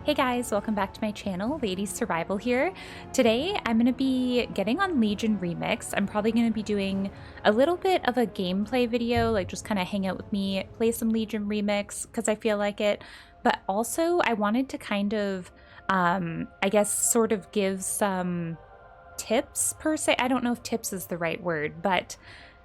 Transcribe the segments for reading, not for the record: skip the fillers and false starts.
Hey guys, welcome back to my channel, Ladies Survival here. Today I'm going to be getting on Legion Remix. I'm probably going to be doing a little bit of a gameplay video, like just kind of hang out with me, play some Legion Remix because I feel like it. But also I wanted to kind of, I guess, sort of give some tips per se. I don't know if tips is the right word, but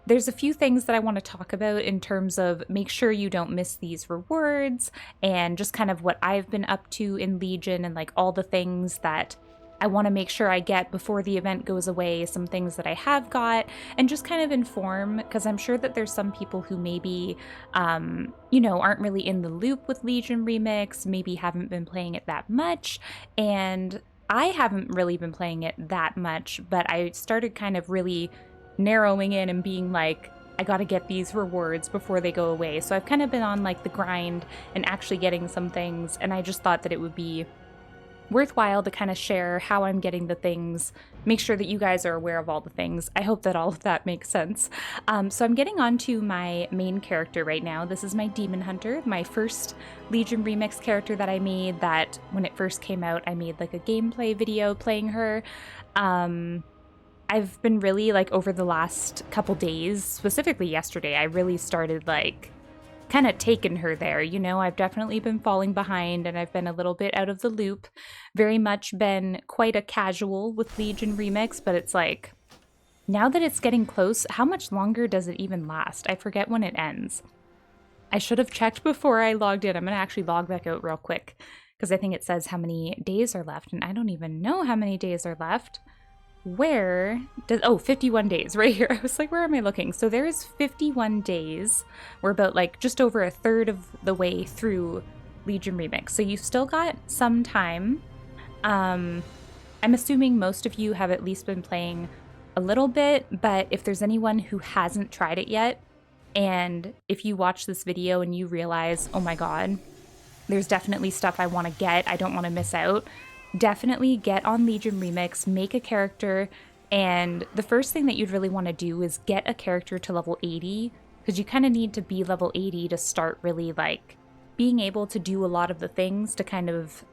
there's a few things that I want to talk about in terms of make sure you don't miss these rewards and just kind of what I've been up to in Legion and like all the things that I want to make sure I get before the event goes away, some things that I have got, and just kind of inform, because I'm sure that there's some people who maybe, aren't really in the loop with Legion Remix, maybe haven't been playing it that much, and I haven't really been playing it that much, but I started kind of really narrowing in and being like, I gotta get these rewards before they go away. So I've kind of been on like the grind and actually getting some things, and I just thought that it would be worthwhile to kind of share how I'm getting the things, make sure that you guys are aware of all the things. I hope that all of that makes sense. So I'm getting on to my main character right now. This is my Demon Hunter, my first Legion Remix character that I made, that when it first came out, I made like a gameplay video playing her. I've been really, like, over the last couple days, specifically yesterday, I really started, like, kind of taking her there, you know? I've definitely been falling behind, and I've been a little bit out of the loop. Very much been quite a casual with Legion Remix, but it's like, now that it's getting close, how much longer does it even last? I forget when it ends. I should have checked before I logged in. I'm going to actually log back out real quick, because I think it says how many days are left, and I don't even know how many days are left. Where does, oh, 51 days right here. I was like, where am I looking? So there's 51 days. We're about like just over a third of the way through Legion Remix. So you've still got some time. I'm assuming most of you have at least been playing a little bit, but if there's anyone who hasn't tried it yet, and if you watch this video and you realize, oh my God, there's definitely stuff I want to get, I don't want to miss out, definitely get on Legion Remix, make a character, and the first thing that you'd really want to do is get a character to level 80, because you kind of need to be level 80 to start really like being able to do a lot of the things to kind of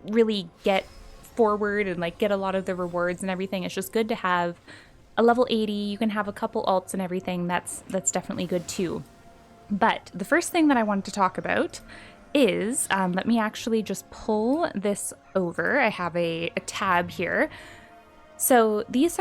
really get forward and like get a lot of the rewards and everything. It's just good to have a level 80. You can have a couple alts and everything. That's definitely good too. But the first thing that I wanted to talk about is, let me actually just pull this over. I have a tab here. So this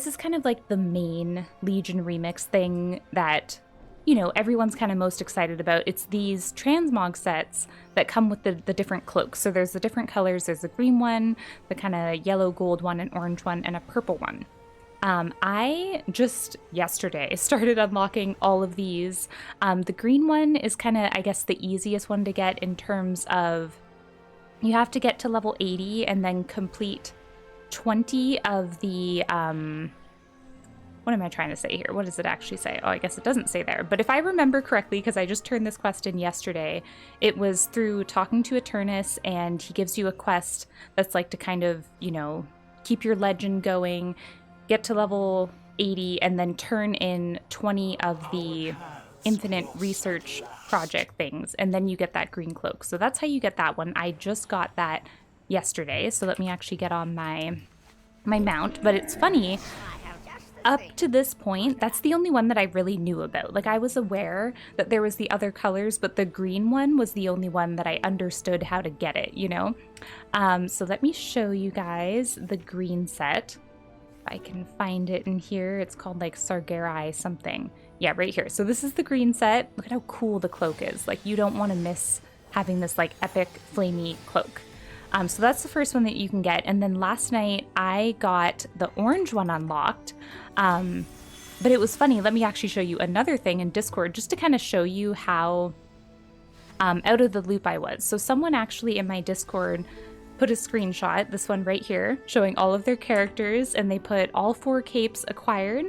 is kind of like the main Legion Remix thing that, you know, everyone's kind of most excited about. It's these transmog sets that come with the different cloaks. So there's the different colors. There's the green one, the kind of yellow gold one, an orange one, and a purple one. I just yesterday started unlocking all of these. The green one is kind of, I guess, the easiest one to get in terms of you have to get to level 80 and then complete 20 of the, what am I trying to say here? What does it actually say? Oh, I guess it doesn't say there. But if I remember correctly, because I just turned this quest in yesterday, it was through talking to Eternus, and he gives you a quest that's like to kind of, you know, keep your legend going, get to level 80, and then turn in 20 of the infinite research project things, and then you get that green cloak. So that's how you get that one. I just got that yesterday, so let me actually get on my mount. But it's funny, up to this point, that's the only one that I really knew about. Like, I was aware that there was the other colors, but the green one was the only one that I understood how to get it, you know? So let me show you guys the green set. I can find it in here. It's called like Sargerai something. Yeah, right here. So this is the green set. Look at how cool the cloak is. Like, you don't want to miss having this like epic flamey cloak. So that's the first one that you can get. And then last night I got the orange one unlocked. But it was funny. Let me actually show you another thing in Discord just to kind of show you how out of the loop I was. So someone actually in my Discord put a screenshot, this one right here, showing all of their characters, and they put all 4 capes acquired.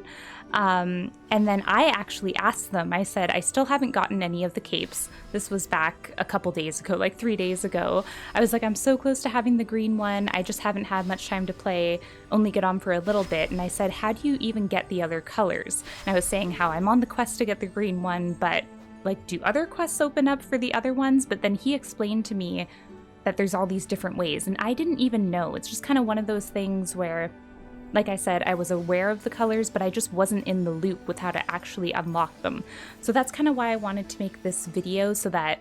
And then I actually asked them, I said, I still haven't gotten any of the capes. This was back a couple days ago, like 3 days ago. I was like, I'm so close to having the green one. I just haven't had much time to play, only get on for a little bit. And I said, how do you even get the other colors? And I was saying how I'm on the quest to get the green one, but like, do other quests open up for the other ones? But then he explained to me that there's all these different ways, and I didn't even know. It's just kind of one of those things where, like I said, I was aware of the colors, but I just wasn't in the loop with how to actually unlock them. So that's kind of why I wanted to make this video, so that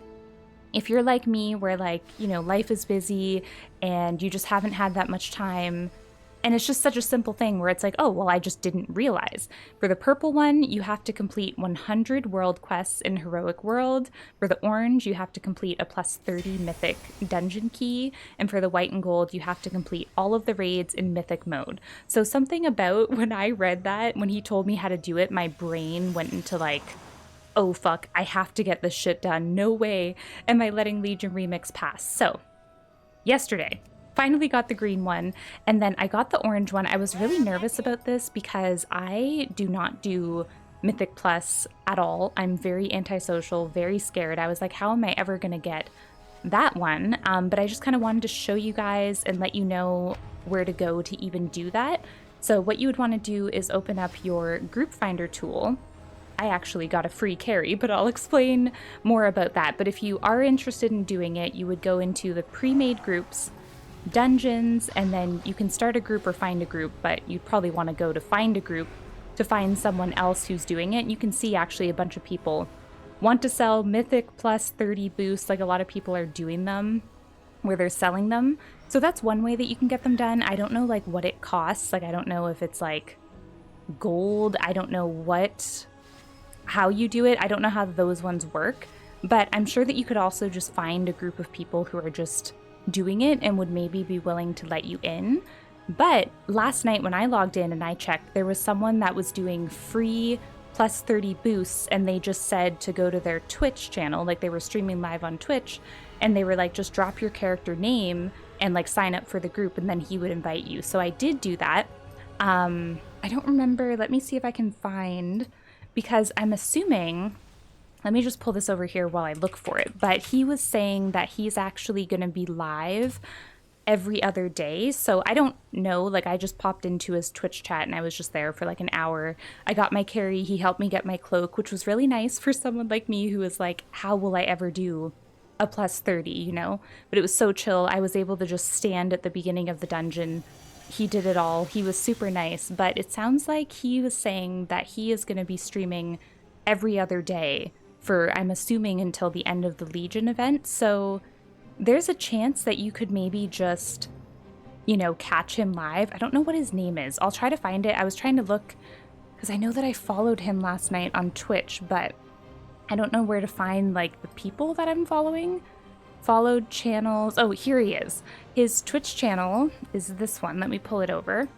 if you're like me, where like, you know, life is busy and you just haven't had that much time, and it's just such a simple thing where it's like, oh, well, I just didn't realize. For the purple one, you have to complete 100 world quests in Heroic World. For the orange, you have to complete a +30 mythic dungeon key. And for the white and gold, you have to complete all of the raids in mythic mode. So something about when I read that, when he told me how to do it, my brain went into like, oh fuck, I have to get this shit done. No way am I letting Legion Remix pass. So yesterday, finally got the green one, and then I got the orange one. I was really nervous about this because I do not do Mythic Plus at all. I'm very antisocial, very scared. I was like, how am I ever gonna get that one? But I just kind of wanted to show you guys and let you know where to go to even do that. So what you would want to do is open up your group finder tool. I actually got a free carry, but I'll explain more about that. But if you are interested in doing it, you would go into the pre-made groups, dungeons, and then you can start a group or find a group, but you'd probably want to go to find a group to find someone else who's doing it. And you can see actually a bunch of people want to sell Mythic +30 boosts, like a lot of people are doing them where they're selling them. So that's one way that you can get them done. I don't know like what it costs. Like I don't know if it's like gold. I don't know how you do it. I don't know how those ones work, but I'm sure that you could also just find a group of people who are just doing it and would maybe be willing to let you in. But last night when I logged in and I checked, there was someone that was doing free +30 boosts, and they just said to go to their Twitch channel, like they were streaming live on Twitch, and they were like, just drop your character name and like sign up for the group, and then he would invite you. So I did do that. I don't remember, let me see if I can find, because I'm assuming, let me just pull this over here while I look for it. But he was saying that he's actually going to be live every other day. So I don't know, like I just popped into his Twitch chat and I was just there for like an hour. I got my carry, he helped me get my cloak, which was really nice for someone like me who was like, how will I ever do a +30, you know? But it was so chill. I was able to just stand at the beginning of the dungeon. He did it all. He was super nice. But it sounds like he was saying that he is going to be streaming every other day for, I'm assuming, until the end of the Legion event. So there's a chance that you could maybe just, you know, catch him live. I don't know what his name is. I'll try to find it. I was trying to look because I know that I followed him last night on Twitch, but I don't know where to find like the people that I'm following. Followed channels. Oh, here he is. His Twitch channel is this one. Let me pull it over.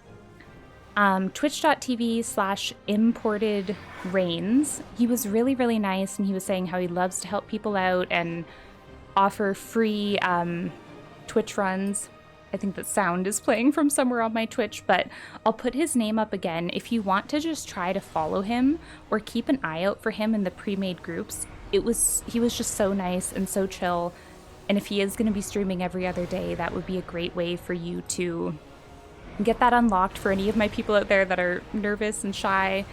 Twitch.tv/imported rains. He was really, really nice, and he was saying how he loves to help people out and offer free Twitch runs. I think that sound is playing from somewhere on my Twitch, but I'll put his name up again. If you want to just try to follow him or keep an eye out for him in the pre-made groups, he was just so nice and so chill. And if he is going to be streaming every other day, that would be a great way for you to get that unlocked. For any of my people out there that are nervous and shy,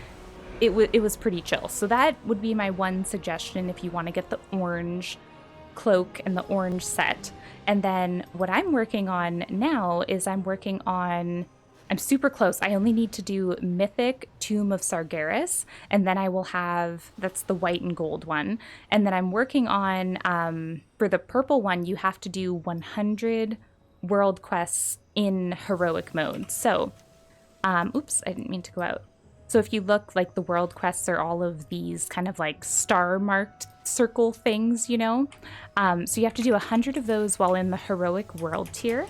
it was pretty chill. So that would be my one suggestion if you want to get the orange cloak and the orange set. And then what I'm working on now is I'm super close. I only need to do Mythic Tomb of Sargeras, and then I will have, that's the white and gold one. And then I'm working on, for the purple one, you have to do 100 world quests in heroic mode. So, oops, I didn't mean to go out. So if you look, like the world quests are all of these kind of like star marked circle things, you know? So you have to do 100 of those while in the heroic world tier.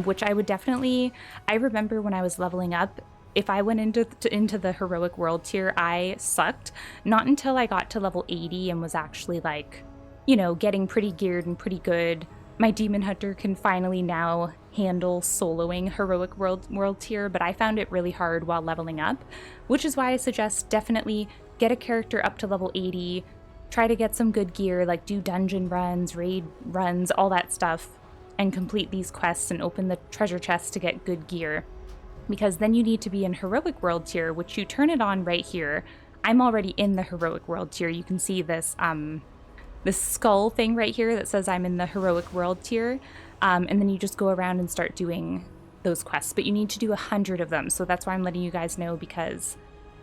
Which I would definitely, I remember when I was leveling up, if I went into the heroic world tier, I sucked. Not until I got to level 80 and was actually like, you know, getting pretty geared and pretty good. My demon hunter can finally now handle soloing heroic world tier, but I found it really hard while leveling up, which is why I suggest definitely get a character up to level 80, try to get some good gear, like do dungeon runs, raid runs, all that stuff, and complete these quests and open the treasure chest to get good gear, because then you need to be in heroic world tier, which you turn it on right here. I'm already in the heroic world tier. You can see this this skull thing right here that says I'm in the heroic world tier. And then you just go around and start doing those quests, but you need to do 100 of them. So that's why I'm letting you guys know, because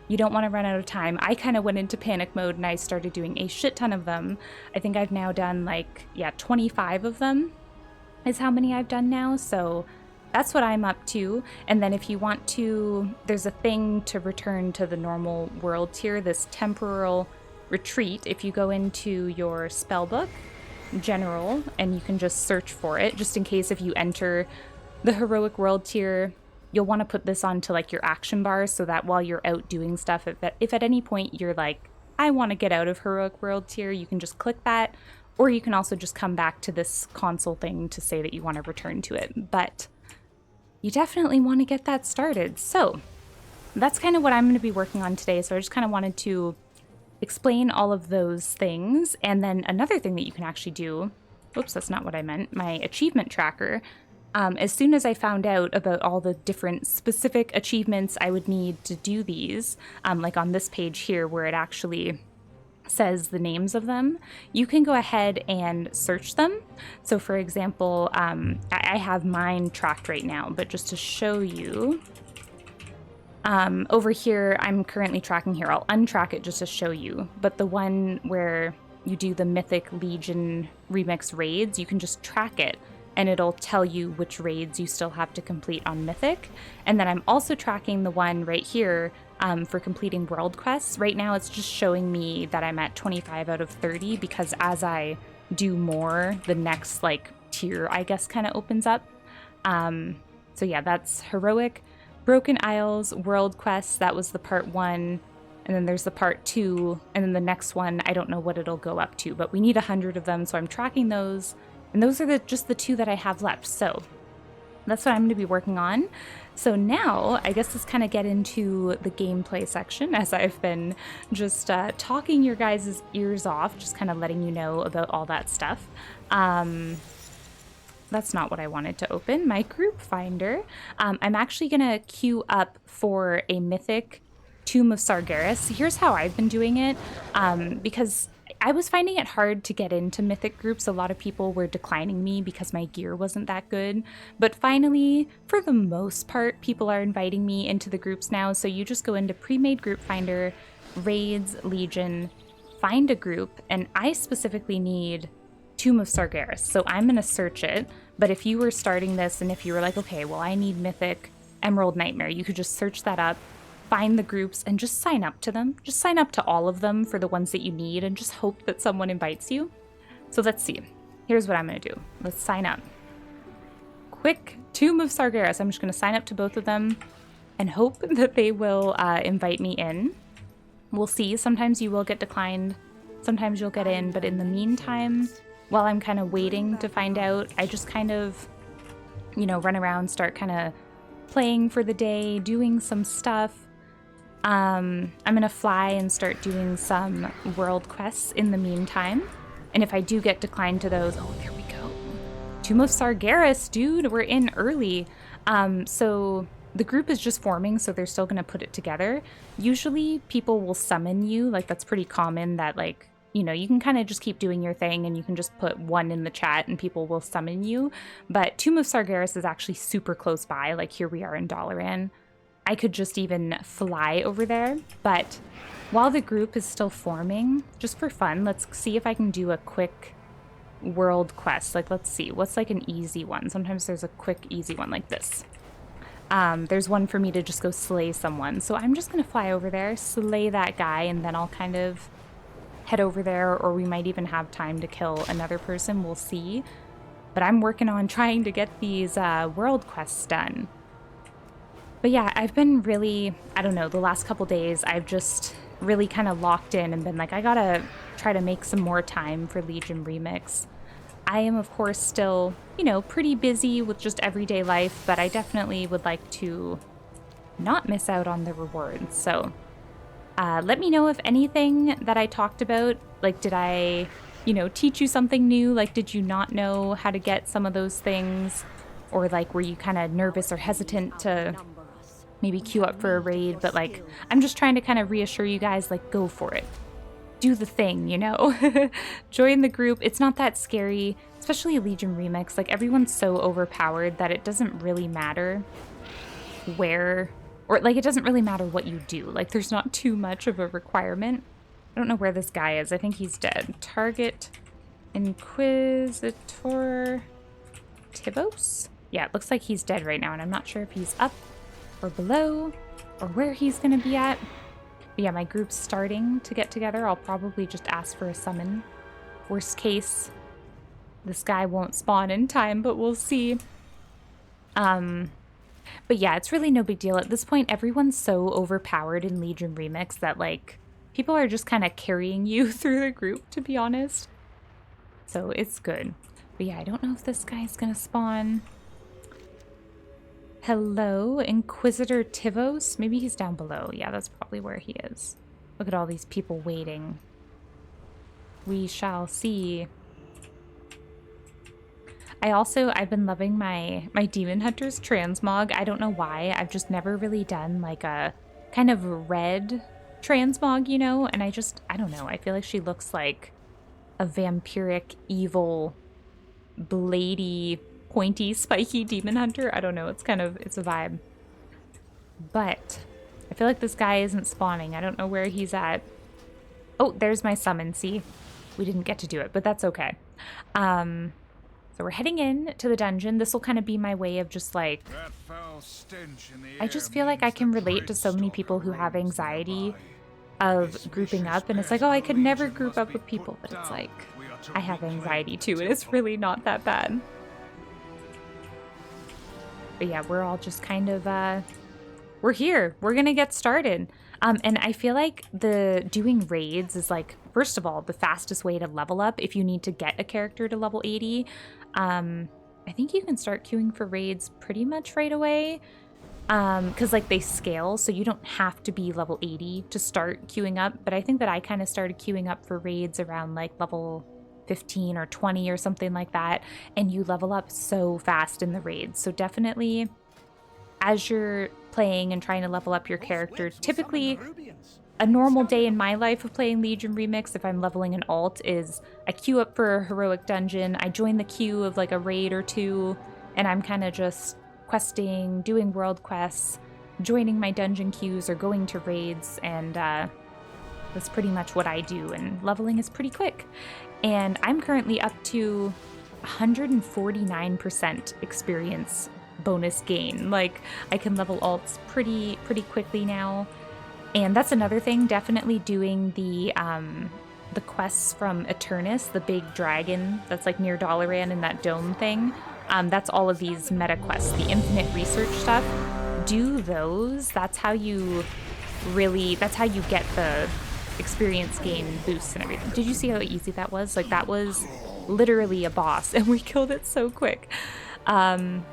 you don't want to run out of time. I kind of went into panic mode and I started doing a shit ton of them. I think I've now done like, yeah, 25 of them is how many I've done now. So that's what I'm up to. And then if you want to, there's a thing to return to the normal world tier, this temporal retreat. If you go into your spell book, general, and you can just search for it, just in case if you enter the heroic world tier, you'll want to put this onto like your action bar so that while you're out doing stuff, if at any point you're like, I want to get out of heroic world tier, you can just click that, or you can also just come back to this console thing to say that you want to return to it. But you definitely want to get that started. So that's kind of what I'm going to be working on today. So I just kind of wanted to explain all of those things. And then another thing that you can actually do, oops, that's not what I meant, my achievement tracker. As soon as I found out about all the different specific achievements I would need to do these, like on this page here where it actually says the names of them, you can go ahead and search them. So for example, I have mine tracked right now, but just to show you, over here, I'm currently tracking here. I'll untrack it just to show you. But the one where you do the Mythic Legion Remix raids, you can just track it and it'll tell you which raids you still have to complete on Mythic. And then I'm also tracking the one right here for completing world quests. Right now it's just showing me that I'm at 25 out of 30 because as I do more, the next like tier, I guess, kind of opens up. So yeah, that's Heroic, Broken Isles, World Quests, that was the part 1, and then there's the part 2, and then the next one, I don't know what it'll go up to, but we need 100 of them, so I'm tracking those, and those are just the 2 that I have left, so that's what I'm going to be working on. So now, I guess let's kind of get into the gameplay section, as I've been just talking your guys' ears off, just kind of letting you know about all that stuff. That's not what I wanted to open, my group finder. I'm actually going to queue up for a Mythic Tomb of Sargeras. Here's how I've been doing it, because I was finding it hard to get into Mythic groups. A lot of people were declining me because my gear wasn't that good. But finally, for the most part, people are inviting me into the groups now. So you just go into Pre-Made Group Finder, Raids, Legion, find a group, and I specifically need Tomb of Sargeras, so I'm going to search it. But if you were starting this and if you were like, okay, well, I need Mythic Emerald Nightmare, you could just search that up, find the groups, and just sign up to them. Just sign up to all of them for the ones that you need and just hope that someone invites you. So let's see. Here's what I'm going to do. Let's sign up. Quick, Tomb of Sargeras. I'm just going to sign up to both of them and hope that they will invite me in. We'll see. Sometimes you will get declined. Sometimes you'll get in. But in the meantime, while I'm kind of waiting to find out, I just kind of, you know, run around, start kind of playing for the day, doing some stuff. I'm going to fly and start doing some world quests in the meantime. And if I do get declined to those, oh, there we go. Tomb of Sargeras, dude, we're in early. So the group is just forming, so they're still going to put it together. Usually people will summon you, like that's pretty common that like, you know, you can kind of just keep doing your thing and you can just put 1 in the chat and people will summon you. But Tomb of Sargeras is actually super close by. Like here we are in Dalaran. I could just even fly over there. But while the group is still forming, just for fun, let's see if I can do a quick world quest. Like, let's see, what's like an easy one? Sometimes there's a quick, easy one like this. There's one for me to just go slay someone. So I'm just going to fly over there, slay that guy, and then I'll kind of head over there, or we might even have time to kill another person, we'll see. But I'm working on trying to get these world quests done. But yeah, I've been really, I don't know, the last couple days, I've just really kind of locked in and been like, I gotta try to make some more time for Legion Remix. I am, of course, still, you know, pretty busy with just everyday life, but I definitely would like to not miss out on the rewards. So let me know if anything that I talked about, like, did I, you know, teach you something new? Like, did you not know how to get some of those things? Or, like, were you kind of nervous or hesitant to maybe queue up for a raid? But, like, I'm just trying to kind of reassure you guys, like, go for it. do the thing, you know? Join the group. It's not that scary, especially Legion Remix. Like, everyone's so overpowered that it doesn't really matter where, or like, it doesn't really matter what you do. Like, there's not too much of a requirement. I don't know where this guy is. I think he's dead. Target Inquisitor Tivos? Yeah, it looks like he's dead right now, and I'm not sure if he's up or below or where he's gonna be at. But yeah, my group's starting to get together. I'll probably just ask for a summon. Worst case, this guy won't spawn in time, but we'll see. But yeah, it's really no big deal. At this point, everyone's so overpowered in Legion Remix that, like, people are just kind of carrying you through the group, to be honest. So it's good. But yeah, I don't know if this guy's gonna spawn. Hello, Inquisitor Tivos? Maybe he's down below. Yeah, that's probably where he is. Look at all these people waiting. We shall see. I've been loving my Demon Hunter's Transmog. I don't know why. I've just never really done like a kind of red transmog, you know? And I don't know. I feel like she looks like a vampiric, evil, bladey, pointy, spiky demon hunter. I don't know. It's a vibe. But I feel like this guy isn't spawning. I don't know where he's at. Oh, there's my summon. See? We didn't get to do it, but that's okay. So we're heading in to the dungeon. This will kind of be my way of just like, I just feel like I can relate to so many people who have anxiety of grouping up, and it's like, oh, I could never group up with people, but it's like, I have anxiety too, and it's really not that bad. But yeah, we're all just kind of, we're here. We're gonna get started. And I feel like doing raids is like, first of all, the fastest way to level up if you need to get a character to level 80. I think you can start queuing for raids pretty much right away. Because like they scale, so you don't have to be level 80 to start queuing up. But I think that I kind of started queuing up for raids around like level 15 or 20 or something like that. And you level up so fast in the raids. So definitely, as you're playing and trying to level up your character, typically a normal day in my life of playing Legion Remix, if I'm leveling an alt, is I queue up for a heroic dungeon, I join the queue of like a raid or two, and I'm kind of just questing, doing world quests, joining my dungeon queues or going to raids, and that's pretty much what I do, and leveling is pretty quick. And I'm currently up to 149% experience bonus gain. Like, I can level alts pretty quickly now. And that's another thing, definitely doing the quests from Eternus, the big dragon that's like near Dalaran in that dome thing. That's all of these meta quests, the infinite research stuff. Do those. That's how you get the experience gain boosts and everything. Did you see how easy that was? Like, that was literally a boss, and we killed it so quick. And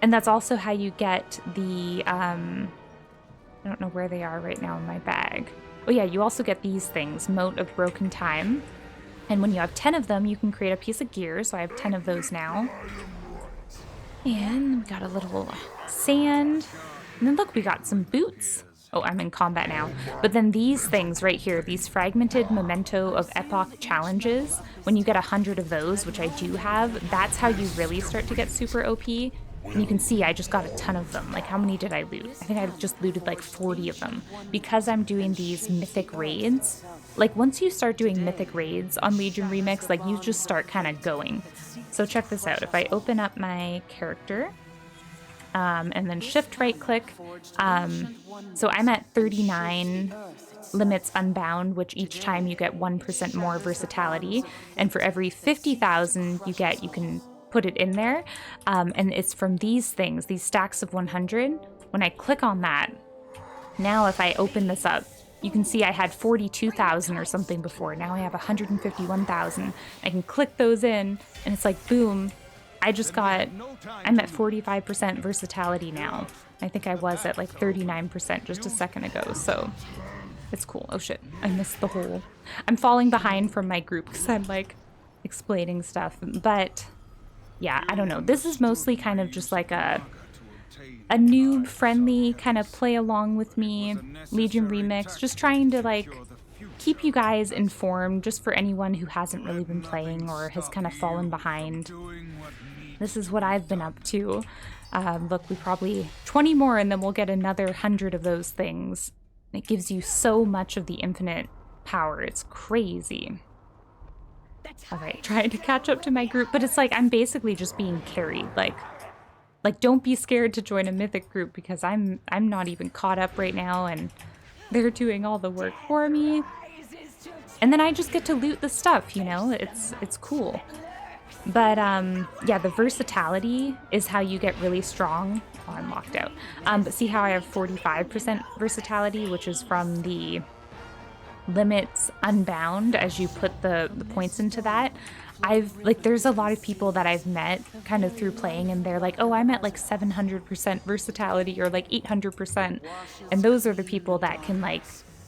that's also how you get the, I don't know where they are right now in my bag. Oh yeah, you also get these things, Mote of Broken Time. And when you have 10 of them, you can create a piece of gear, so I have 10 of those now. And we got a little sand. And then look, we got some boots. Oh, I'm in combat now. But then these things right here, these fragmented memento of epoch challenges, when you get 100 of those, which I do have, that's how you really start to get super OP. And you can see I just got a ton of them. Like, how many did I loot? I think I just looted like 40 of them. Because I'm doing these mythic raids, like once you start doing mythic raids on Legion Remix, like you just start kind of going. So check this out. If I open up my character, and then shift right click, so I'm at 39 limits unbound, which each time you get 1% more versatility. And for every 50,000 you get, you can put it in there, and it's from these things, these stacks of 100. When I click on that, now if I open this up, you can see I had 42,000 or something before. Now I have 151,000. I can click those in, and it's like, boom, I'm at 45% versatility now. I think I was at like 39% just a second ago, so it's cool. Oh shit, I missed the whole, I'm falling behind from my group because I'm like explaining stuff, but yeah, I don't know. This is mostly kind of just like a noob-friendly kind of play along with me, Legion Remix, just trying to like keep you guys informed, just for anyone who hasn't really been playing or has kind of fallen behind. This is what I've been up to. Look, we probably 20 more and then we'll get another 100 of those things. It gives you so much of the infinite power. It's crazy. All right, trying to catch up to my group, but it's like I'm basically just being carried. Like don't be scared to join a mythic group because I'm not even caught up right now and they're doing all the work for me. And then I just get to loot the stuff, you know? It's cool. But yeah, the versatility is how you get really strong. Oh, I'm locked out. But see how I have 45% versatility, which is from the limits unbound as you put the points into that. There's a lot of people that I've met kind of through playing and they're like, oh, I'm at like 700% versatility or like 800%. And those are the people that can like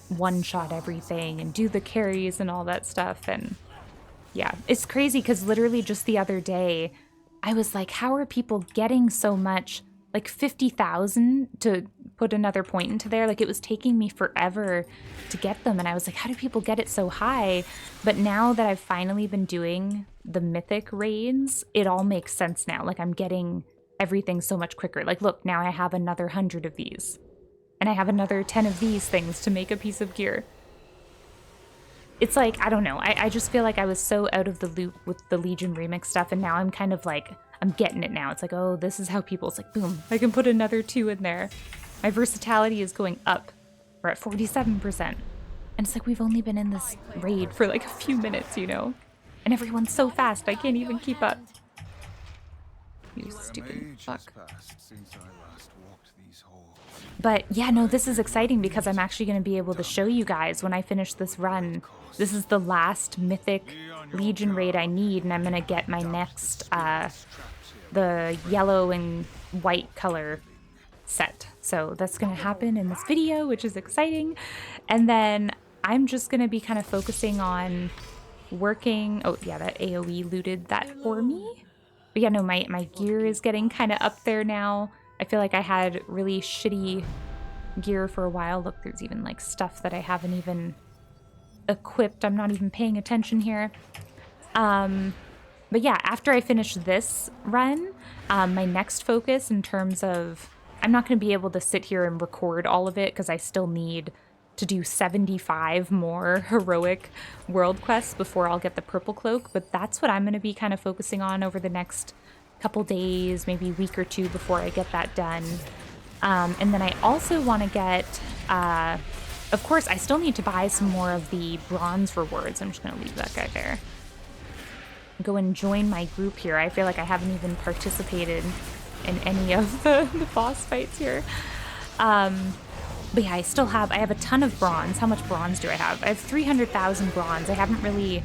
one-shot everything and do the carries and all that stuff. And yeah, it's crazy because literally just the other day, I was like, how are people getting so much? Like 50,000 to put another point into there. Like it was taking me forever to get them. And I was like, how do people get it so high? But now that I've finally been doing the mythic raids, it all makes sense now. Like I'm getting everything so much quicker. Like, look, now I have another 100 of these. And I have another 10 of these things to make a piece of gear. It's like, I don't know. I just feel like I was so out of the loop with the Legion remix stuff. And now I'm kind of like, I'm getting it now. It's like, oh, this is how people, it's like, boom, I can put another 2 in there. My versatility is going up. We're at 47%. And it's like, we've only been in this raid for like a few minutes, you know? And everyone's so fast, I can't even keep up. You stupid fuck. But yeah, no, this is exciting because I'm actually going to be able to show you guys when I finish this run. This is the last mythic Legion raid I need, and I'm going to get my next, the yellow and white color set. So that's going to happen in this video, which is exciting. And then I'm just going to be kind of focusing on working. Oh yeah, that AoE looted that for me. But yeah, no, my gear is getting kind of up there now. I feel like I had really shitty gear for a while. Look, there's even like stuff that I haven't even equipped. I'm not even paying attention here. But yeah, after I finish this run, my next focus in terms of, I'm not going to be able to sit here and record all of it because I still need to do 75 more heroic world quests before I'll get the purple cloak. But that's what I'm going to be kind of focusing on over the next couple days, maybe a week or two before I get that done. And then I also want to get, of course, I still need to buy some more of the bronze rewards. I'm just going to leave that guy there. Go and join my group here. I feel like I haven't even participated in any of the boss fights here. But yeah, I have a ton of bronze. How much bronze do I have? I have 300,000 bronze. I haven't really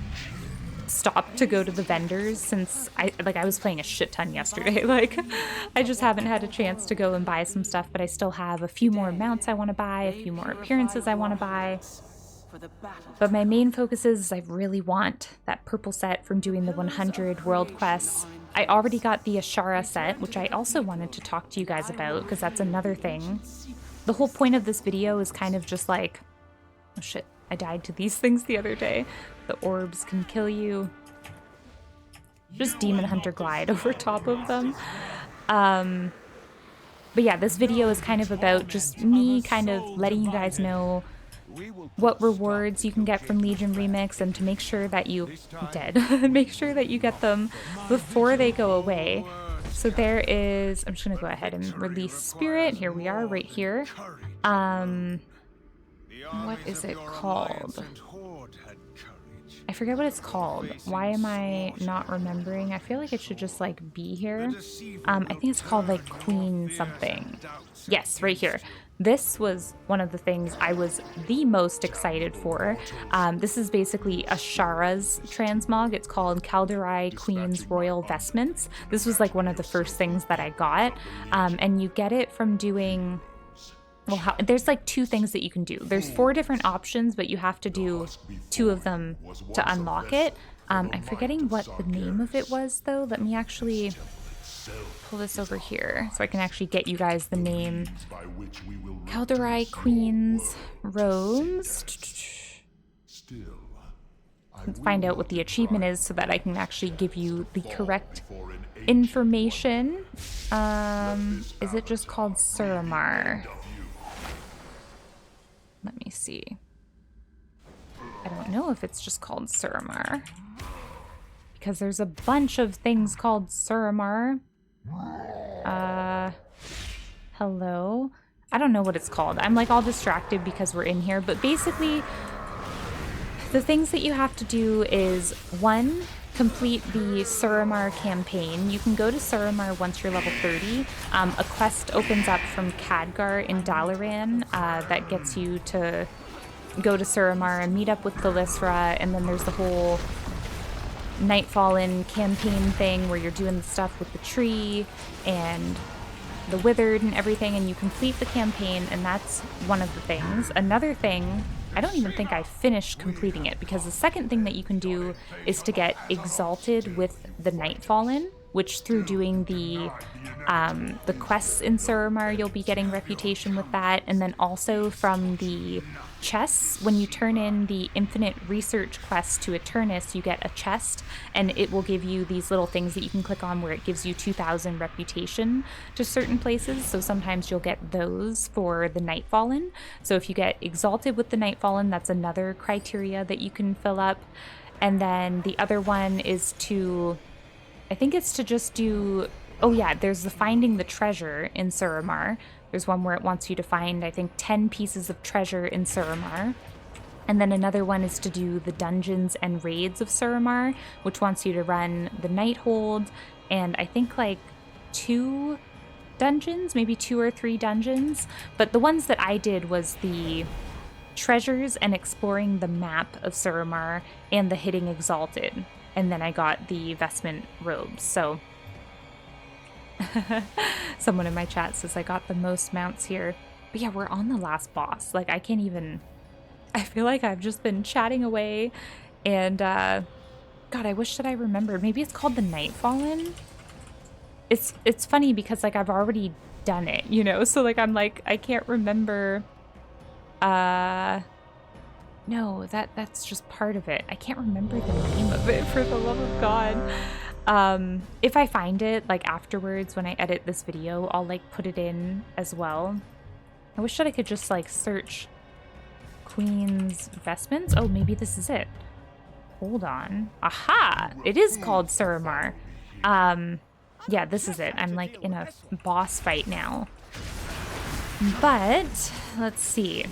stopped to go to the vendors since I was playing a shit ton yesterday. Like, I just haven't had a chance to go and buy some stuff, but I still have a few more mounts I want to buy, a few more appearances I want to buy. But my main focus is I really want that purple set from doing the 100 world quests. I already got the Azshara set, which I also wanted to talk to you guys about because that's another thing. The whole point of this video is kind of just like, oh shit, I died to these things the other day. The orbs can kill you. Just Demon Hunter glide over top of them. But yeah, this video is kind of about just me kind of letting you guys know what rewards you can get from Legion Remix and to make sure that you make sure that you get them before they go away. So there is, I'm just gonna go ahead and release Spirit. Here we are right here. What is it called? I forget what it's called. Why am I not remembering? I feel like it should just like be here. I think it's called like Queen something. Yes, right here. This was one of the things I was the most excited for. This is basically Azshara's transmog. It's called Kaldorei Queen's Royal Vestments. This was like one of the first things that I got. And you get it from doing, well, there's like 2 things that you can do. There's 4 different options, but you have to do 2 of them to unlock it. I'm forgetting what the name of it was though. Let me actually pull this over here so I can actually get you guys the name. Kaldorei Queen's Robes. Let's find out what the achievement is so that I can actually give you the correct information. Is it just called Suramar? Let me see. I don't know if it's just called Suramar, because there's a bunch of things called Suramar. Hello? I don't know what it's called. I'm like all distracted because we're in here, but basically the things that you have to do is, 1, complete the Suramar campaign. You can go to Suramar once you're level 30. A quest opens up from Khadgar in Dalaran that gets you to go to Suramar and meet up with Thalyssra, and then there's the whole Nightfallen campaign thing where you're doing the stuff with the tree and the Withered and everything, and you complete the campaign, and that's one of the things. Another thing, I don't even think I finished completing it, because the second thing that you can do is to get exalted with the Nightfallen, which through doing the quests in Suramar, you'll be getting reputation with that. And then also from the chests, when you turn in the infinite research quest to Eternus, you get a chest, and it will give you these little things that you can click on where it gives you 2,000 reputation to certain places. So sometimes you'll get those for the Nightfallen. So if you get exalted with the Nightfallen, that's another criteria that you can fill up. And then the other one is to, I think it's to just do, oh yeah, there's the finding the treasure in Suramar. There's one where it wants you to find, I think, 10 pieces of treasure in Suramar. And then another one is to do the dungeons and raids of Suramar, which wants you to run the Nighthold, and I think like 2 dungeons, maybe 2 or 3 dungeons. But the ones that I did was the treasures and exploring the map of Suramar and the hitting exalted. And then I got the vestment robes. So someone in my chat says I got the most mounts here. But yeah, we're on the last boss. Like, I can't even, I feel like I've just been chatting away, and God, I wish that I remembered. Maybe it's called the Nightfallen. It's funny because like I've already done it, you know? So like I'm like, I can't remember. No, that's just part of it. I can't remember the name of it, for the love of God. If I find it, like afterwards when I edit this video, I'll like put it in as well. I wish that I could just like search Queen's Vestments. Oh, maybe this is it. Hold on. Aha! It is called Suramar. Yeah, this is it. I'm like in a boss fight now. But let's see.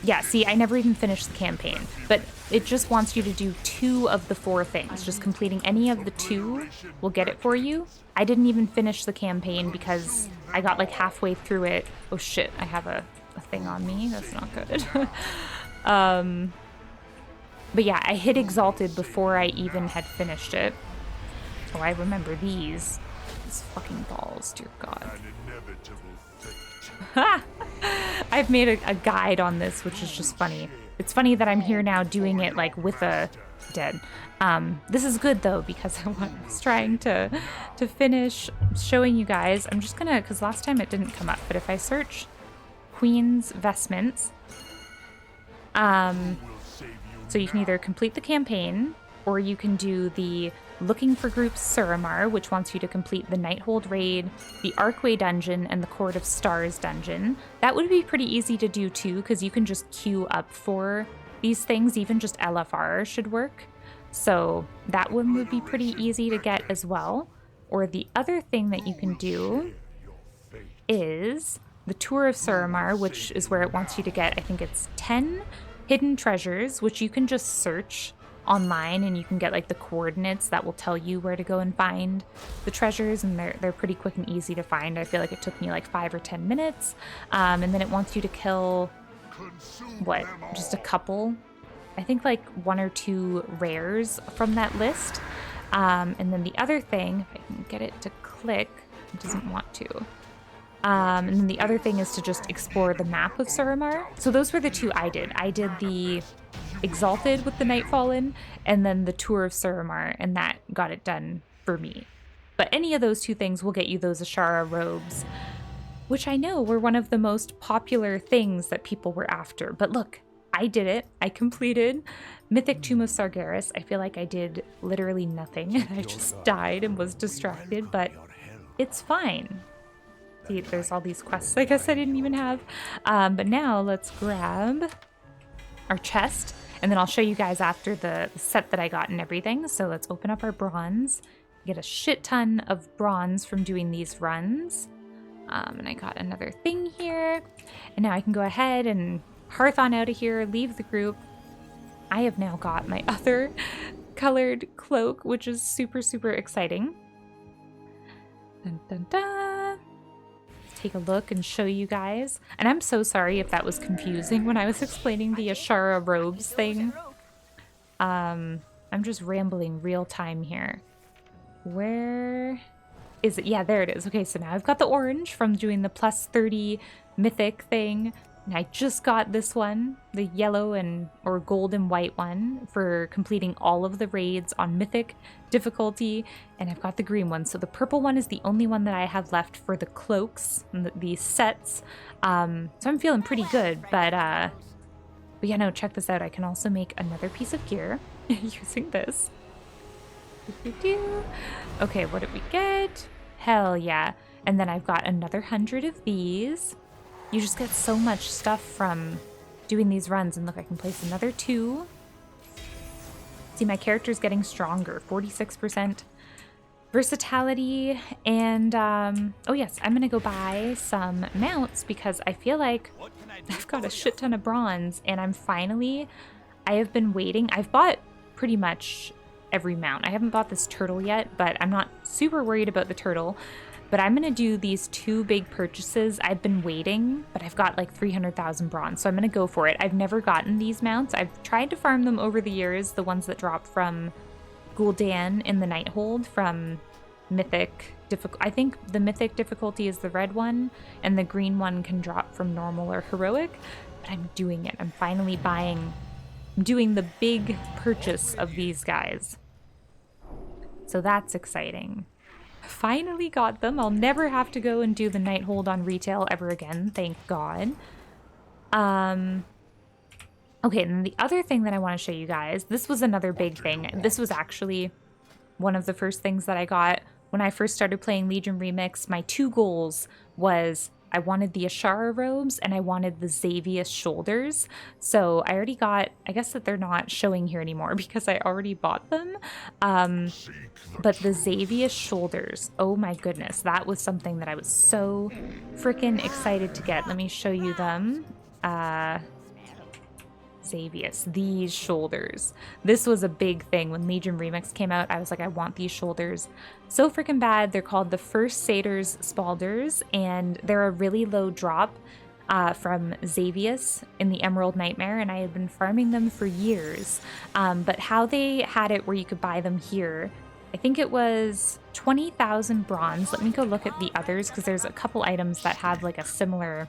Yeah, see, I never even finished the campaign, but it just wants you to do 2 of the 4 things. Just completing any of the 2 will get it for you. I didn't even finish the campaign because I got like halfway through it. Oh shit, I have a thing on me. That's not good. But yeah, I hit exalted before I even had finished it. Oh, I remember these. These fucking balls, dear God. I've made a guide on this, which is just funny. It's funny that I'm here now doing it like with a dead. This is good though, because I was trying to finish showing you guys. I'm just gonna, because last time it didn't come up, but if I search Queen's Vestments, so you can either complete the campaign, or you can do the Looking for Groups Suramar, which wants you to complete the Nighthold raid, the Archway dungeon, and the Court of Stars dungeon. That would be pretty easy to do too, because you can just queue up for these things. Even just LFR should work. So that one would be pretty easy to get as well. Or the other thing that you can do is the Tour of Suramar, which is where it wants you to get, I think it's 10 hidden treasures, which you can just search online, and you can get like the coordinates that will tell you where to go and find the treasures, and they're pretty quick and easy to find. I feel like it took me like 5 or 10 minutes. And then it wants you to kill, what, just a couple, I think like 1 or 2 rares from that list. And then the other thing, if I can get it to click, it doesn't want to. And then the other thing is to just explore the map of Suramar. So those were the 2 I did. I did the Exalted with the Nightfallen, and then the Tour of Suramar, and that got it done for me. But any of those 2 things will get you those Azshara robes, which I know were one of the most popular things that people were after. But look, I did it. I completed Mythic Tomb of Sargeras. I feel like I did literally nothing and I just died and was distracted, but it's fine. See, there's all these quests I guess I didn't even have. But now let's grab our chest and then I'll show you guys after the set that I got and everything. So let's open up our bronze. Get a shit ton of bronze from doing these runs. And I got another thing here. And now I can go ahead and hearth on out of here, leave the group. I have now got my other colored cloak, which is super, super exciting. Dun, dun, dun. Take a look and show you guys. And I'm so sorry if that was confusing when I was explaining the Azshara robes thing. I'm just rambling real time here. Where is it? Yeah, there it is. Okay, so now I've got the orange from doing the plus 30 mythic thing. And I just got this one, the yellow or gold and white one for completing all of the raids on mythic difficulty. And I've got the green one. So the purple one is the only one that I have left for the cloaks, and these sets. So I'm feeling pretty good, but yeah, no, check this out. I can also make another piece of gear using this. Okay, what did we get? Hell yeah. And then I've got another 100 of these. You just get so much stuff from doing these runs. And look, I can place another 2. See, my character's getting stronger. 46% versatility. And, oh yes, I'm going to go buy some mounts because I feel like I've got a shit ton of bronze. And I have been waiting. I've bought pretty much every mount. I haven't bought this turtle yet, but I'm not super worried about the turtle. But I'm going to do these 2 big purchases. I've been waiting, but I've got like 300,000 bronze, so I'm going to go for it. I've never gotten these mounts. I've tried to farm them over the years, the ones that drop from Gul'dan in the Nighthold from Mythic. I think the Mythic difficulty is the red one, and the green one can drop from normal or heroic. But I'm doing it. I'm finally doing the big purchase of these guys. So that's exciting. Finally got them. I'll never have to go and do the Nighthold on retail ever again, thank God. Okay, and the other thing that I want to show you guys, this was another big thing. This was actually one of the first things that I got when I first started playing Legion Remix. My 2 goals was I wanted the Azshara robes and I wanted the Xavius shoulders. So I already got, I guess that they're not showing here anymore because I already bought them. But the Xavius shoulders, oh my goodness, that was something that I was so freaking excited to get. Let me show you them. Xavius, these shoulders. This was a big thing when Legion Remix came out. I was like, I want these shoulders so freaking bad. They're called the First Satyr's Spalders, and they're a really low drop from Xavius in the Emerald Nightmare, and I had been farming them for years. But how they had it where you could buy them here, I think it was 20,000 bronze. Let me go look at the others because there's a couple items that have like a similar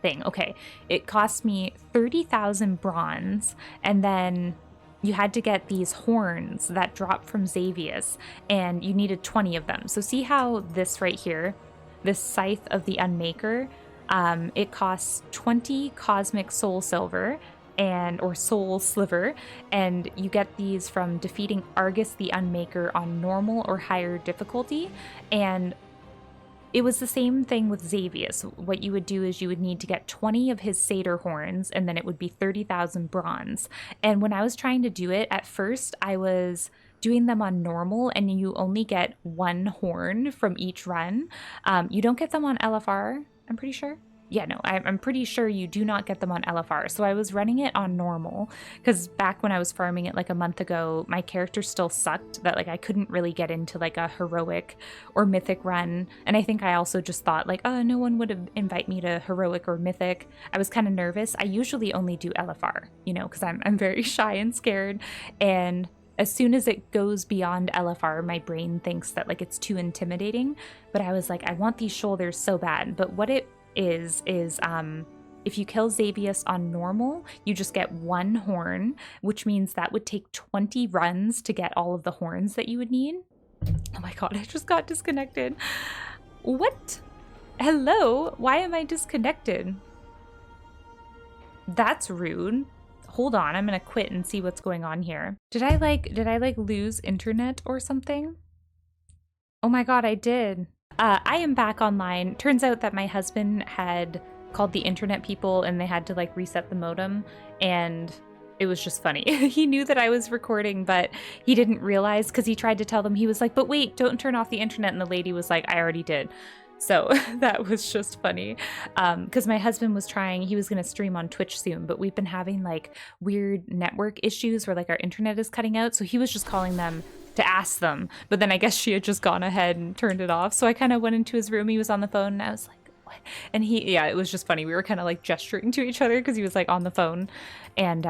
thing. Okay, it cost me 30,000 bronze, and then you had to get these horns that drop from Xavius, and you needed 20 of them. So see how this right here, this Scythe of the Unmaker, it costs 20 cosmic soul silver or soul sliver, and you get these from defeating Argus the Unmaker on normal or higher difficulty. And it was the same thing with Xavius. What you would do is you would need to get 20 of his satyr horns, and then it would be 30,000 bronze. And when I was trying to do it, at first I was doing them on normal, and you only get 1 horn from each run. You don't get them on LFR, I'm pretty sure. Yeah, no, I'm pretty sure you do not get them on LFR. So I was running it on normal because back when I was farming it like a month ago, my character still sucked that like I couldn't really get into like a heroic or mythic run. And I think I also just thought like, oh, no one would invite me to heroic or mythic. I was kind of nervous. I usually only do LFR, you know, because I'm very shy and scared. And as soon as it goes beyond LFR, my brain thinks that like it's too intimidating. But I was like, I want these shoulders so bad. But what it is if you kill Xavius on normal, you just get 1 horn, which means that would take 20 runs to get all of the horns that you would need. Oh my god, I just got disconnected. What? Hello? Why am I disconnected? That's rude. Hold on, I'm gonna quit and see what's going on here. Did I like lose internet or something? Oh my god, I did. I am back online. Turns out that my husband had called the internet people and they had to like reset the modem, and it was just funny. He knew that I was recording, but he didn't realize because he tried to tell them, he was like, but wait, don't turn off the internet. And the lady was like, I already did. So that was just funny because my husband was trying, he was going to stream on Twitch soon, but we've been having like weird network issues where like our internet is cutting out. So he was just calling them to ask them. But then I guess she had just gone ahead and turned it off. So I kind of went into his room. He was on the phone and I was like, what? And yeah, it was just funny. We were kind of like gesturing to each other because he was like on the phone. And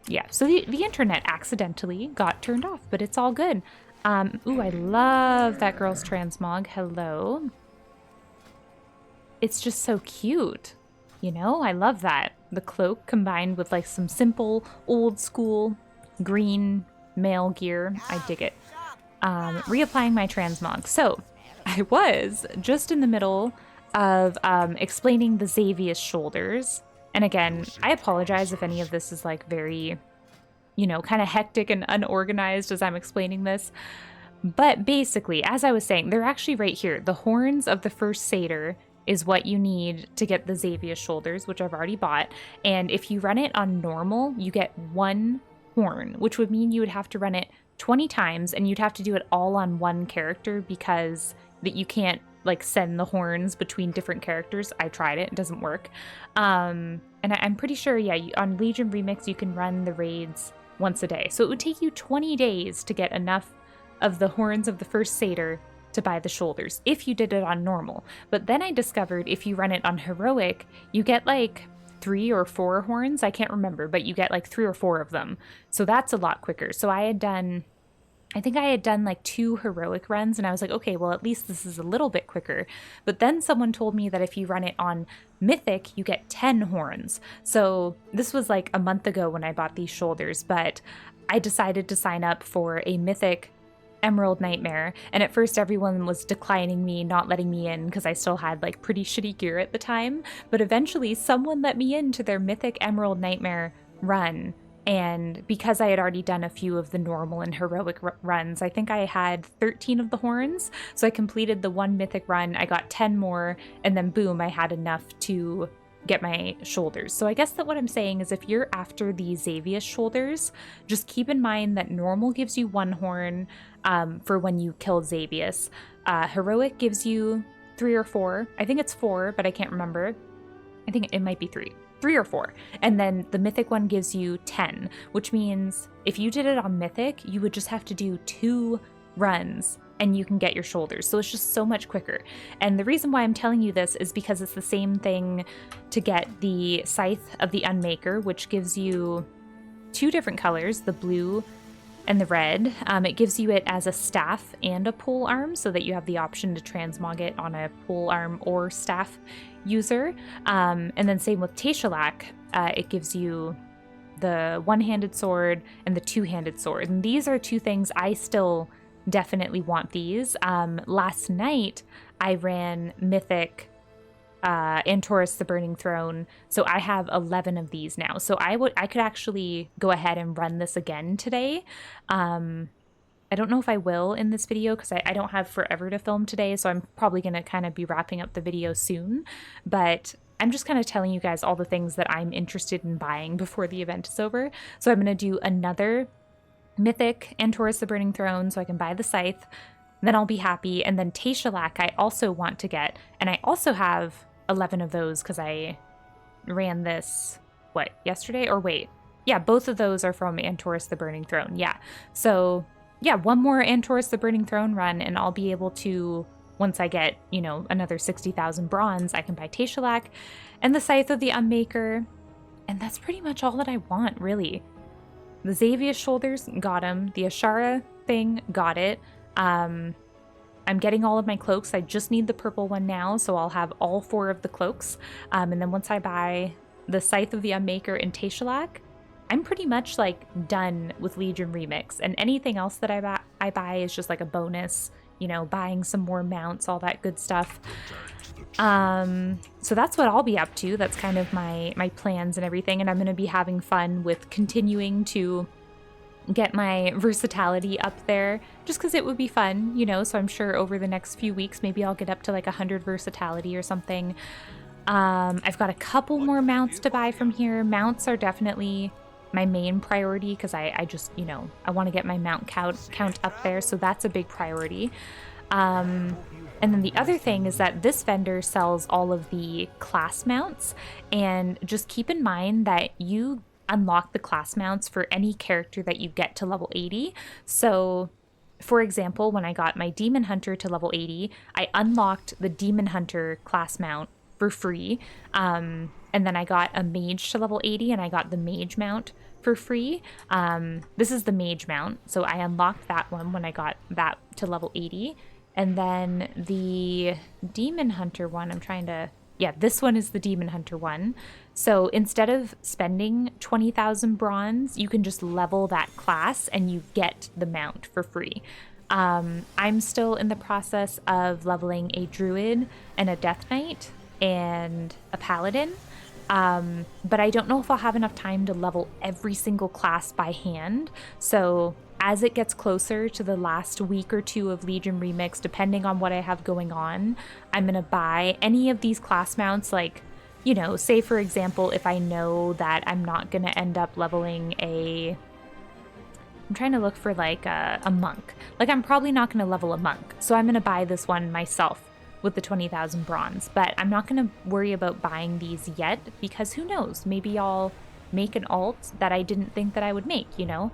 yeah, so the internet accidentally got turned off, but it's all good. Ooh, I love that girl's transmog. Hello. It's just so cute, you know? I love that. The cloak combined with like some simple old school green male gear. I dig it. Reapplying my transmog. So I was just in the middle of explaining the Xavius shoulders. And again, I apologize if any of this is like very, you know, kind of hectic and unorganized as I'm explaining this. But basically, as I was saying, they're actually right here. The horns of the first satyr is what you need to get the Xavius shoulders, which I've already bought. And if you run it on normal, you get 1 horn, which would mean you would have to run it 20 times and you'd have to do it all on one character because that you can't like send the horns between different characters. I tried it, it doesn't work. And I'm pretty sure, yeah, on Legion Remix, you can run the raids once a day. So it would take you 20 days to get enough of the horns of the first satyr to buy the shoulders if you did it on normal. But then I discovered if you run it on heroic, you get like 3 or 4 horns. I can't remember, but you get like 3 or 4 of them. So that's a lot quicker. So I think I had done like 2 heroic runs and I was like, okay, well, at least this is a little bit quicker. But then someone told me that if you run it on mythic, you get 10 horns. So this was like a month ago when I bought these shoulders, but I decided to sign up for a mythic Emerald Nightmare, and at first everyone was declining me, not letting me in because I still had like pretty shitty gear at the time, but eventually someone let me into their Mythic Emerald Nightmare run, and because I had already done a few of the normal and heroic runs, I think I had 13 of the horns, so I completed the 1 mythic run, I got 10 more, and then boom, I had enough to get my shoulders. So I guess that what I'm saying is if you're after the Xavius shoulders, just keep in mind that normal gives you 1 horn for when you kill Xavius. Heroic gives you 3 or 4. I think it's 4, but I can't remember. I think it might be 3 or 4. And then the mythic one gives you 10, which means if you did it on mythic, you would just have to do 2 runs and you can get your shoulders. So it's just so much quicker. And the reason why I'm telling you this is because it's the same thing to get the Scythe of the Unmaker, which gives you 2 different colors, the blue and the red. It gives you it as a staff and a pole arm so that you have the option to transmog it on a pole arm or staff user. And then same with Tashalak, it gives you the one-handed sword and the two-handed sword. And these are 2 things I still definitely want these. Last night I ran Mythic Antorus the Burning Throne, so I have 11 of these now. So I could actually go ahead and run this again today. I don't know if I will in this video because I don't have forever to film today, so I'm probably going to kind of be wrapping up the video soon. But I'm just kind of telling you guys all the things that I'm interested in buying before the event is over. So I'm going to do another Mythic Antorus the Burning Throne so I can buy the Scythe, then I'll be happy. And then Tashalak I also want to get, and I also have 11 of those because I ran this, what, yesterday? Or wait, yeah, both of those are from Antorus the Burning Throne, yeah. So yeah, 1 more Antorus the Burning Throne run and I'll be able to, once I get, you know, another 60,000 bronze, I can buy Tashalak and the Scythe of the Unmaker, and that's pretty much all that I want, really. The Xavius shoulders, got them. The Azshara thing, got it. I'm getting all of my cloaks. I just need the purple one now, so I'll have all 4 of the cloaks. And then once I buy the Scythe of the Unmaker and Tashalak, I'm pretty much like done with Legion Remix. And anything else that I buy is just like a bonus, you know, buying some more mounts, all that good stuff. So that's what I'll be up to. That's kind of my plans and everything, and I'm going to be having fun with continuing to get my versatility up there just because it would be fun, you know. So I'm sure over the next few weeks maybe I'll get up to like 100 versatility or something. I've got a couple more mounts to buy from here. Mounts are definitely my main priority because I just, you know, I want to get my mount count up there, so that's a big priority. And then the other thing is that this vendor sells all of the class mounts, and just keep in mind that you unlock the class mounts for any character that you get to level 80. So for example, when I got my Demon Hunter to level 80, I unlocked the Demon Hunter class mount for free. And then I got a Mage to level 80, and I got the Mage mount for free. This is the Mage mount, so I unlocked that one when I got that to level 80. And then the Demon Hunter one, this one is the Demon Hunter one. So instead of spending 20,000 bronze, you can just level that class and you get the mount for free. I'm still in the process of leveling a Druid and a Death Knight and a Paladin. But I don't know if I'll have enough time to level every single class by hand. So as it gets closer to the last week or two of Legion Remix, depending on what I have going on, I'm going to buy any of these class mounts. Like, you know, say for example, if I know that I'm not going to end up leveling I'm trying to look for like a monk. Like, I'm probably not going to level a monk. So I'm going to buy this one myself with the 20,000 bronze. But I'm not going to worry about buying these yet because who knows? Maybe I'll make an alt that I didn't think that I would make, you know?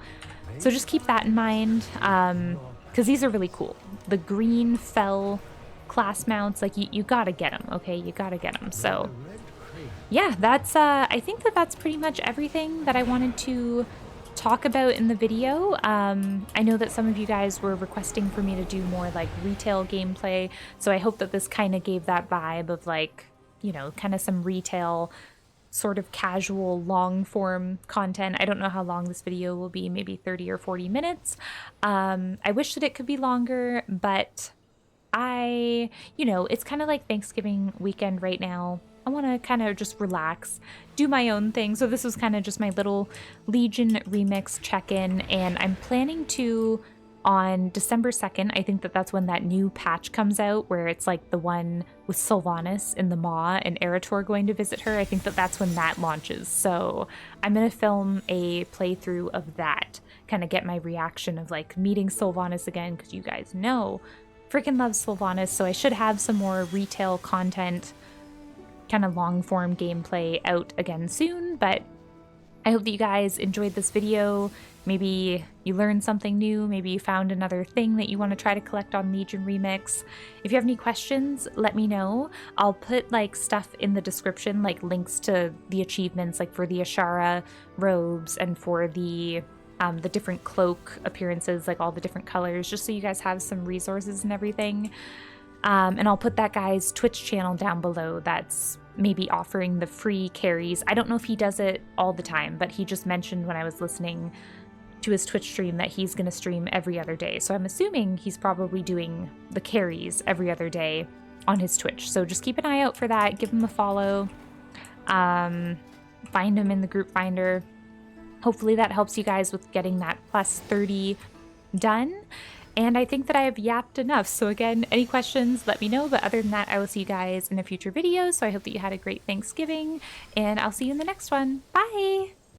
So just keep that in mind, because these are really cool. The green fell class mounts, like you gotta get them, okay? You gotta get them. So yeah, that's I think that's pretty much everything that I wanted to talk about in the video. I know that some of you guys were requesting for me to do more like retail gameplay, so I hope that this kind of gave that vibe of like, you know, kind of some retail sort of casual long form content. I don't know how long this video will be, maybe 30 or 40 minutes. I wish that it could be longer, but you know, it's kind of like Thanksgiving weekend right now. I want to kind of just relax, do my own thing. So this was kind of just my little Legion Remix check-in, and I'm planning to, on December 2nd, I think that's when that new patch comes out, where it's like the one with Sylvanas in the Maw and Erator going to visit her. I think that's when that launches. So I'm going to film a playthrough of that, kind of get my reaction of like meeting Sylvanas again, because you guys know, freaking love Sylvanas. So I should have some more retail content, kind of long form gameplay out again soon, but I hope that you guys enjoyed this video. Maybe you learned something new, maybe you found another thing that you want to try to collect on Legion Remix. If you have any questions, let me know. I'll put like stuff in the description, like links to the achievements, like for the Azshara robes and for the different cloak appearances, like all the different colors, just so you guys have some resources and everything. And I'll put that guy's Twitch channel down below that's maybe offering the free carries. I don't know if he does it all the time, but he just mentioned when I was listening to his Twitch stream that he's going to stream every other day. So I'm assuming he's probably doing the carries every other day on his Twitch. So just keep an eye out for that. Give him a follow. Find him in the group finder. Hopefully that helps you guys with getting that plus 30 done. And I think that I have yapped enough. So again, any questions, let me know. But other than that, I will see you guys in a future video. So I hope that you had a great Thanksgiving, and I'll see you in the next one. Bye!